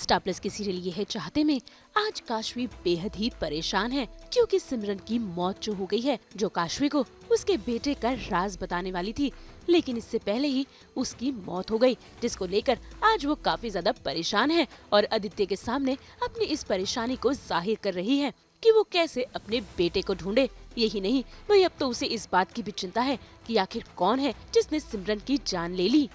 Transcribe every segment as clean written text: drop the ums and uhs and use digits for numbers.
Star plus की serial ये है चाहते में आज काशवी बेहद ही परेशान है क्योंकि सिमरन की मौत जो हो गई है, जो काशवी को उसके बेटे का राज बताने वाली थी, लेकिन इससे पहले ही उसकी मौत हो गई, जिसको लेकर आज वो काफी ज्यादा परेशान है और आदित्य के सामने अपनी इस परेशानी को जाहिर कर रही है कि वो कैसे अपने बेटे को ढूंढे। यही नहीं, वही अब तो उसे इस बात की भी चिंता है कि आखिर कौन है जिसने सिमरन की जान ले ली।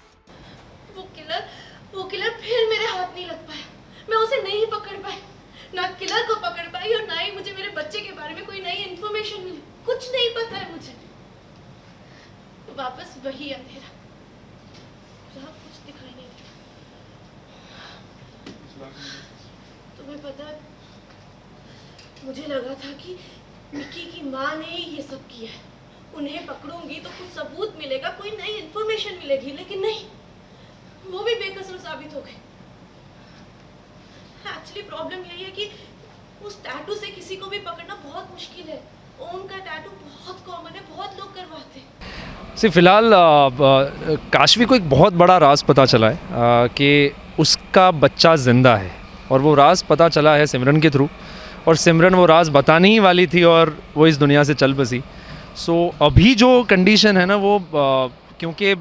वो किलर फिर मेरे हाथ नहीं लग पाया। मैं उसे नहीं पकड़ पाई, ना किलर को पकड़ पाई और ना ही मुझे मेरे बच्चे के बारे में कोई नई इन्फॉर्मेशन मिली। कुछ नहीं पता है मुझे। वापस वही अंधेरा, जहाँ कुछ दिखाई नहीं देता। तुम्हें पता है, मुझे लगा था कि मिकी की माँ ने ही ये सब किया है। उन्हें पकड़ूंगी तो कुछ सबूत मिलेगा, कोई नई इन्फॉर्मेशन मिलेगी, लेकिन नहीं, वो भी बेकसूर साबित हो गए। एक्चुअली प्रॉब्लम यही है कि उस टैटू से किसी को भी पकड़ना बहुत मुश्किल है। ओम का टैटू बहुत कॉमन है, बहुत लोग करवाते हैं। फिलहाल काशवी को एक बहुत बड़ा राज पता चला है कि उसका बच्चा जिंदा है, और वो राज पता चला है सिमरन के थ्रू, और सिमरन वो राज बताने ही वाली थी और वो इस दुनिया से चल बसी। सो अभी जो कंडीशन है ना वो क्योंकि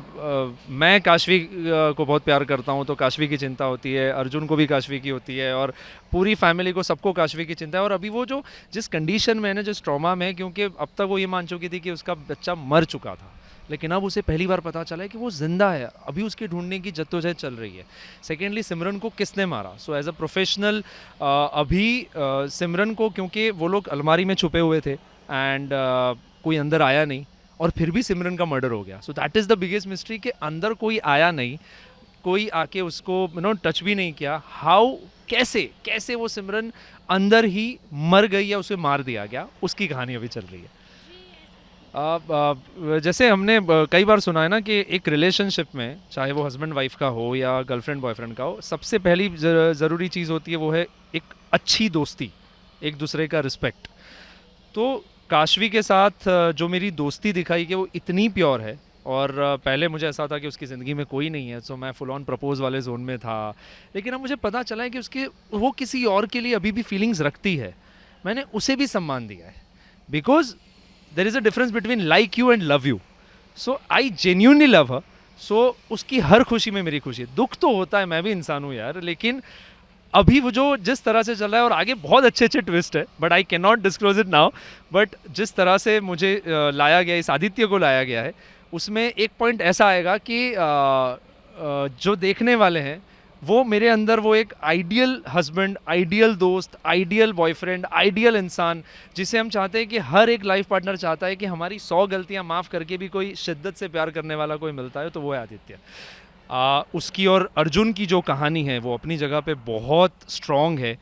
मैं काशवी को बहुत प्यार करता हूँ, तो काशवी की चिंता होती है, अर्जुन को भी काशवी की होती है, और पूरी फैमिली को, सबको काशवी की चिंता है। और अभी वो जो जिस कंडीशन में है ना, जिस ट्रॉमा में है, क्योंकि अब तक वो ये मान चुकी थी कि उसका बच्चा मर चुका था, लेकिन अब उसे पहली बार पता चला है कि वो जिंदा है। अभी उसके ढूंढने की जद्दोजहद चल रही है। सेकेंडली, सिमरन को किसने मारा? सो एज अ प्रोफेशनल अभी सिमरन को, क्योंकि वो लोग अलमारी में छुपे हुए थे एंड कोई अंदर आया नहीं, और फिर भी सिमरन का मर्डर हो गया। So that is the biggest mystery कि अंदर कोई आया नहीं, कोई आके उसको टच भी नहीं किया। हाउ, कैसे वो सिमरन अंदर ही मर गई या उसे मार दिया गया, उसकी कहानी अभी चल रही है। जैसे हमने कई बार सुना है ना कि एक रिलेशनशिप में, चाहे वो हस्बैंड वाइफ का हो या गर्लफ्रेंड बॉयफ्रेंड का हो, सबसे पहली ज़रूरी चीज़ होती है वो है एक अच्छी दोस्ती, एक दूसरे का रिस्पेक्ट। तो काशवी के साथ जो मेरी दोस्ती दिखाई कि वो इतनी प्योर है, और पहले मुझे ऐसा था कि उसकी ज़िंदगी में कोई नहीं है, तो मैं फुल ऑन प्रपोज वाले जोन में था, लेकिन अब मुझे पता चला है कि वो किसी और के लिए अभी भी फीलिंग्स रखती है। मैंने उसे भी सम्मान दिया है, because there is a difference between like you and love you. So I genuinely love her. So उसकी हर खुशी में मेरी खुशी है। दुख तो होता है, मैं भी इंसान हूँ यार, लेकिन अभी वो जो जिस तरह से चल रहा है, और आगे बहुत अच्छे अच्छे ट्विस्ट है, but I can not disclose it now, but जिस तरह से मुझे लाया गया, इस आदित्य को लाया गया है, उसमें एक पॉइंट ऐसा आएगा कि जो देखने वाले हैं वो मेरे अंदर वो एक आइडियल हस्बैंड, आइडियल दोस्त, आइडियल बॉयफ्रेंड, आइडियल इंसान, जिसे हम चाहते हैं कि हर एक लाइफ पार्टनर चाहता है कि हमारी 100 गलतियां माफ़ करके भी कोई शिद्दत से प्यार करने वाला कोई मिलता है, तो वो है आदित्य। उसकी और अर्जुन की जो कहानी है वो अपनी जगह पे बहुत स्ट्रॉन्ग है।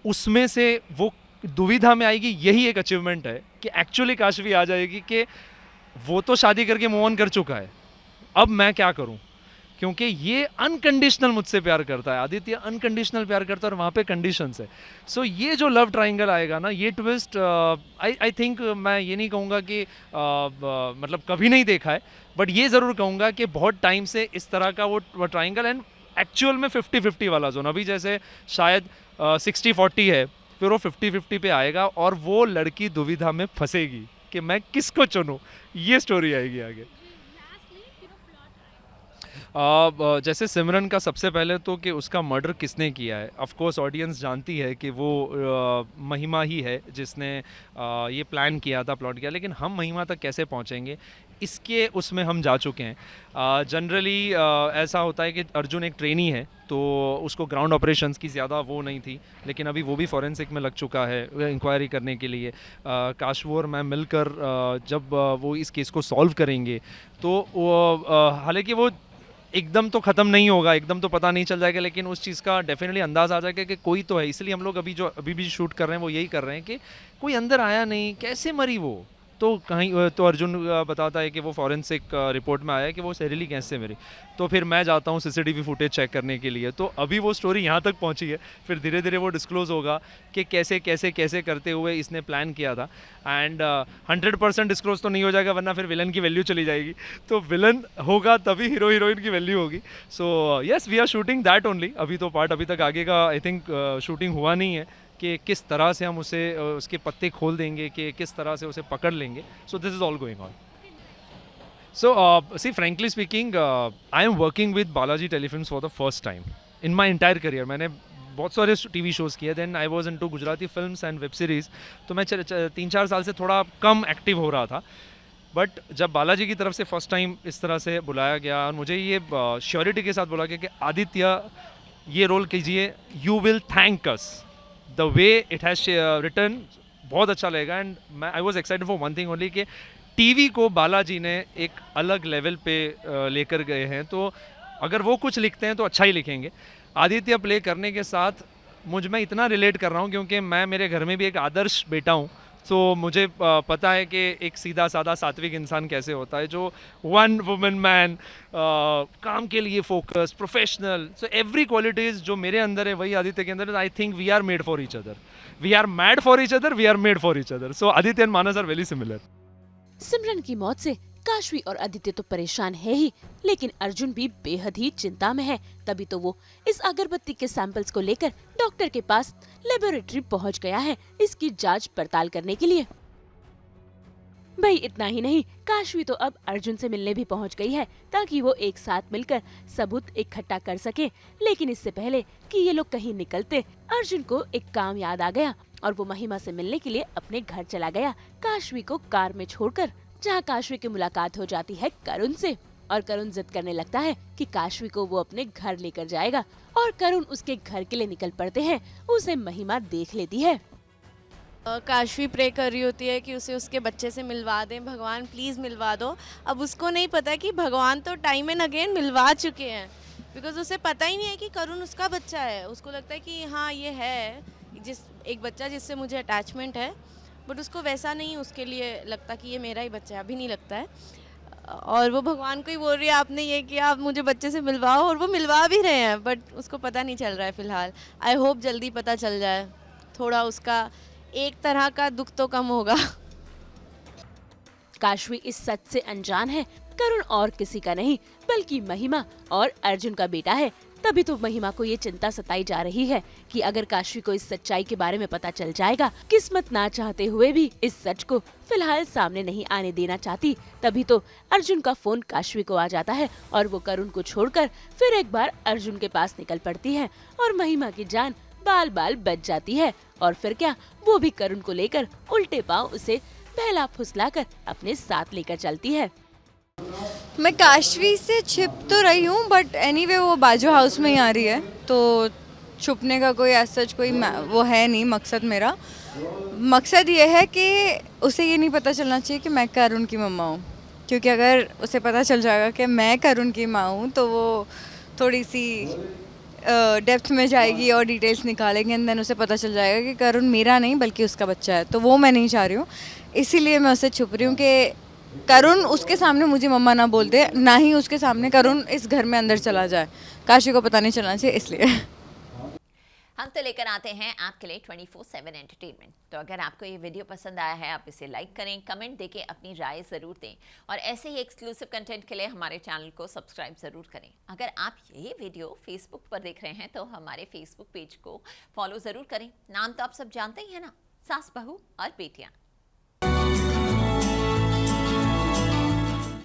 उसमें से वो दुविधा में आएगी, यही एक अचीवमेंट है कि एक्चुअली काशवी आ जाएगी कि वो तो शादी करके मूव ऑन कर चुका है, अब मैं क्या करूं, क्योंकि ये अनकंडीशनल मुझसे प्यार करता है, आदित्य अनकंडीशनल प्यार करता है, और वहाँ पे कंडीशंस है। सो ये जो लव ट्रायंगल आएगा ना, ये ट्विस्ट आई थिंक, मैं ये नहीं कहूँगा कि मतलब कभी नहीं देखा है, बट ये ज़रूर कहूँगा कि बहुत टाइम से इस तरह का वो ट्रायंगल, एंड एक्चुअल में 50-50 वाला जोन, अभी जैसे शायद 60-40 है, फिर वो 50-50 पे आएगा, और वो लड़की दुविधा में फंसेगी कि मैं किसको चुनूं। ये स्टोरी आएगी आगे। जैसे सिमरन का सबसे पहले तो कि उसका मर्डर किसने किया है, ऑफ कोर्स ऑडियंस जानती है कि वो महिमा ही है जिसने ये प्लान किया था, प्लॉट किया, लेकिन हम महिमा तक कैसे पहुंचेंगे, इसके उसमें हम जा चुके हैं। जनरली ऐसा होता है कि अर्जुन एक ट्रेनी है, तो उसको ग्राउंड ऑपरेशंस की ज़्यादा वो नहीं थी, लेकिन अभी वो भी फॉरेंसिक में लग चुका है इंक्वायरी करने के लिए। काशवी और मैं मिलकर जब वो इस केस को सॉल्व करेंगे, तो हालांकि वो एकदम तो ख़त्म नहीं होगा, एकदम तो पता नहीं चल जाएगा, लेकिन उस चीज़ का डेफिनेटली अंदाज़ आ जाएगा कि कोई तो है। इसलिए हम लोग अभी भी शूट कर रहे हैं वो यही कर रहे हैं कि कोई अंदर आया नहीं, कैसे मरी वो, तो कहीं तो अर्जुन बताता है कि वो फॉरेंसिक रिपोर्ट में आया है कि वो जहरीली गैस से मरी। तो फिर मैं जाता हूँ सीसीटीवी फुटेज चेक करने के लिए, तो अभी वो स्टोरी यहाँ तक पहुँची है। फिर धीरे धीरे वो डिस्क्लोज होगा कि कैसे कैसे कैसे करते हुए इसने प्लान किया था। एंड 100% डिस्क्लोज तो नहीं हो जाएगा, वरना फिर विलन की वैल्यू चली जाएगी। तो विलन होगा तभी हीरो हीरोइन की वैल्यू होगी। So yes, we are shooting that only. अभी तो पार्ट अभी तक आगे का आई थिंक शूटिंग हुआ नहीं है कि किस तरह से हम उसे उसके पत्ते खोल देंगे, कि किस तरह से उसे पकड़ लेंगे। So this is all going on. So, see, frankly speaking, I am working with Balaji Telefilms for the first time in my entire career. मैंने बहुत सारे टीवी शोज़ किए, then I was into Gujarati films and web series. तो मैं 3-4 साल से थोड़ा कम active हो रहा था। बट जब बालाजी की तरफ से फर्स्ट टाइम इस तरह से बुलाया गया और मुझे ये श्योरिटी के साथ बोला गया कि आदित्य ये रोल कीजिए, you will thank us the way it has return, बहुत अच्छा लगेगा। एंड मैं I was excited for one thing only कि टीवी को बालाजी ने एक अलग लेवल पे लेकर गए हैं। तो अगर वो कुछ लिखते हैं तो अच्छा ही लिखेंगे। आदित्य प्ले करने के साथ मुझ में इतना रिलेट कर रहा हूँ क्योंकि मैं मेरे घर में भी एक आदर्श बेटा हूँ। तो मुझे पता है कि एक सीधा साधा सात्विक इंसान कैसे होता है, जो वन वुमन मैन, काम के लिए focus, professional. So every qualities जो मेरे अंदर है वही आदित्य के अंदर है। I think we are made for each other, we are mad for each other, we are made for each other. So Aditya and Manas are very similar. Simran की मौत से काशवी और आदित्य तो परेशान है ही, लेकिन अर्जुन भी बेहद ही चिंता में है। तभी तो वो इस अगरबत्ती के सैंपल्स को लेकर डॉक्टर के पास लेबोरेटरी पहुंच गया है इसकी जांच पड़ताल करने के लिए। भाई इतना ही नहीं, काशवी तो अब अर्जुन से मिलने भी पहुंच गई है ताकि वो एक साथ मिलकर सबूत इकट्ठा कर सके। लेकिन इससे पहले कि ये लोग कहीं निकलते, अर्जुन को एक काम याद आ गया और वो महिमा से मिलने के लिए अपने घर चला गया, काशवी को कार में छोड़कर, जहां काशवी की मुलाकात हो जाती है करुण से। और करुण जिद करने लगता है कि काशवी को वो अपने घर लेकर जाएगा और करुण उसके घर के लिए निकल पड़ते हैं। उसे महिमा देख लेती है। काशवी प्रे कर रही होती है कि उसे उसके बच्चे से मिलवा दें, भगवान प्लीज़ मिलवा दो। अब उसको नहीं पता कि भगवान तो टाइम एंड अगेन मिलवा चुके हैं, बिकॉज उसे पता ही नहीं है कि करुण उसका बच्चा है। उसको लगता है कि हाँ ये है एक बच्चा जिससे मुझे अटैचमेंट है, बट उसको वैसा नहीं, उसके लिए लगता कि ये मेरा ही बच्चा है, अभी नहीं लगता है। और वो भगवान को ही बोल रही है आपने ये किया, आप मुझे बच्चे से मिलवाओ, और वो मिलवा भी रहे हैं, बट उसको पता नहीं चल रहा है फ़िलहाल। आई होप जल्दी पता चल जाए, थोड़ा उसका एक तरह का दुख तो कम होगा। काशवी इस सच से अनजान है, करुण और किसी का नहीं बल्कि महिमा और अर्जुन का बेटा है। तभी तो महिमा को ये चिंता सताई जा रही है कि अगर काशवी को इस सच्चाई के बारे में पता चल जाएगा, किस्मत ना चाहते हुए भी इस सच को फिलहाल सामने नहीं आने देना चाहती। तभी तो अर्जुन का फोन काशवी को आ जाता है और वो करुण को छोड़कर फिर एक बार अर्जुन के पास निकल पड़ती है और महिमा की जान बाल बाल बच जाती है। और फिर क्या, वो भी करुण को लेकर उल्टे पांव उसे बहला फुसलाकर अपने साथ लेकर चलती है। मैं काशवी से छिप तो रही हूँ, बट एनीवे वो बाजू हाउस में ही आ रही है, तो छुपने का कोई ऐसा कोई वो है नहीं मकसद मेरा। मकसद ये है कि उसे ये नहीं पता चलना चाहिए कि मैं करुण की मम्मा हूँ, क्योंकि अगर उसे पता चल जाएगा कि मैं करुण की माँ हूँ तो वो थोड़ी सी डेप्थ में जाएगी और डिटेल्स निकालेंगे, एंड देन उसे पता चल जाएगा कि करुण मेरा नहीं बल्कि उसका बच्चा है। तो वो मैं नहीं चाह रही हूँ, इसीलिए मैं उसे छुप रही हूँ कि करुण उसके सामने मुझे मम्मा ना बोल दे, ना ही उसके सामने करुण इस घर में अंदर चला जाए। काशी को पता नहीं चलना चाहिए, इसलिए। हम तो लेकर आते हैं आपके लिए 24/7 एंटरटेनमेंट। तो अगर आपको ये वीडियो पसंद आया है, आप इसे लाइक करें, कमेंट देके अपनी राय ज़रूर दें, और ऐसे ही एक्सक्लूसिव कंटेंट के लिए हमारे चैनल को सब्सक्राइब ज़रूर करें। अगर आप ये वीडियो फेसबुक पर देख रहे हैं तो हमारे फेसबुक पेज को फॉलो ज़रूर करें। नाम तो आप सब जानते ही हैं ना, सास बहू और बेटियाँ।